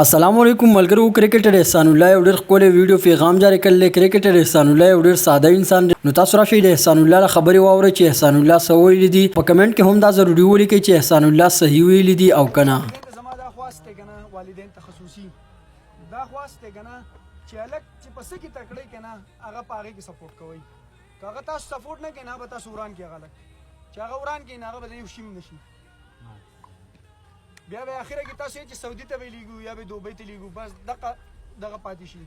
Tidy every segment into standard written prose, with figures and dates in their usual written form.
السلام علیکم ملګرو کرکټر احسان الله یو ډېر ښکلی ویډیو پیغام جاری کړل. کرکټر احسان الله یو ډېر ساده انسان دی. نو تاسو راشئ د احسان الله خبرې واورئ چې احسان الله څه ویلي دي. په کمنټ کې هم دا ضروري ولیکئ چې احسان الله صحیح ویلي دي او که نه. زما دا خواست دی که نه والدین ته خصوصي دا خواست دی که نه چې هلک چې په څه کې تکړه که نه هغه په هغې کې سپورټ کوئ. که هغه تاسو سپورټ نه کوي نه به تاسو وران کړي هغه هلک چې هغه وران کړي نه هغه به یو شي هم نه شي. بیا به اخره کې تاسو چې سعودي ته به لیږو یا به دوبۍ ته لیږو بس دغه پاتې شي.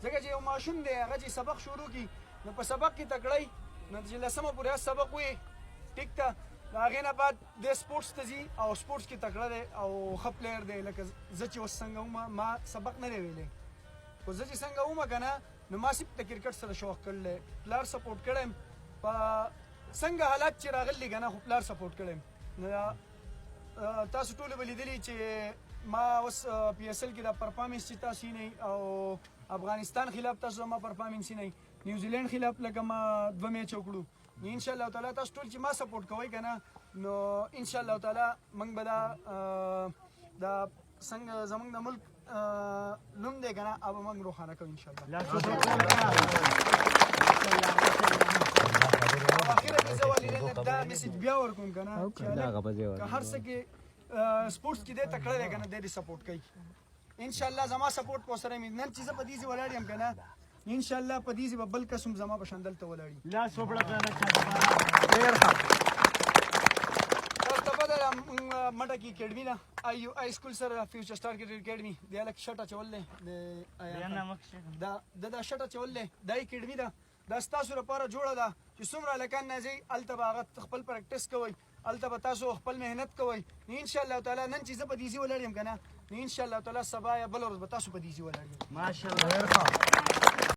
ځکه چې یو ماشوم دی هغه چې سبق شروع کړي نو په سبق کې تکړه نو چې لسمه پورې سبق وي ټیک ته د هغې نه بعد د سپورټس ته ځي او سپورټس کې تکړه دی او ښه پلیر دی. لکه زه چې اوس څنګه وم ما سبق نه دی ویلی خو زه چې څنګه وم که نه نو ما صرف د کرکټ سره شوق کړی پلار سپورټ کړی یم په څنګه حالات چې راغلي که نه خو پلار سپورټ کړی یم. نو تاسو ټولو به لیدلي چې ما اوس پی ایس ایل کې دا پرفارمنس چې تاسو یې او افغانستان خلاف تاسو زما پرفارمنس یې نیوزیلینډ خلاف لکه ما 2 میچ وکړو نو انشاءالله تعالی تاسو ټول چې ما سپورټ کوئ که نه نو انشاءالله تعالی موږ به دا څنګه زموږ د ملک نوم دی که نه هغه به موږ روښانه کوو انشاءالله. اخره کې زه والدینو ته دا میسج بیا ورکوم که نه چې که هر څه کې سپورټس کې دی تکړه دی که نه دی دې سپورټ کوي. انشاءالله زما سپورټ په ورسره مې نن چې زه په دې ځای ولاړ یم که نه انشاءالله په دې ځای به بل کس هم زما په شان دلته ولاړ وي. تاسو ته پته ده مټه کې اکیډمي ده آی سکول سره فیوچر سټار کرکټ اکیډمي د هلک شټ اچول دی دا شټ اچول دی دا اکیډمي ده دا ستاسو لپاره جوړه ده چې څومره هلکان نه ځئ هلته به هغه خپل پریکټس کوئ هلته به تاسو خپل محنت کوئ نو انشاءالله تعالی نن چې زه په دې ځای ولاړ یم که نه نو انشاءالله تعالی سبا یا بله ورځ به تاسو په دې ځای ولاړ یم.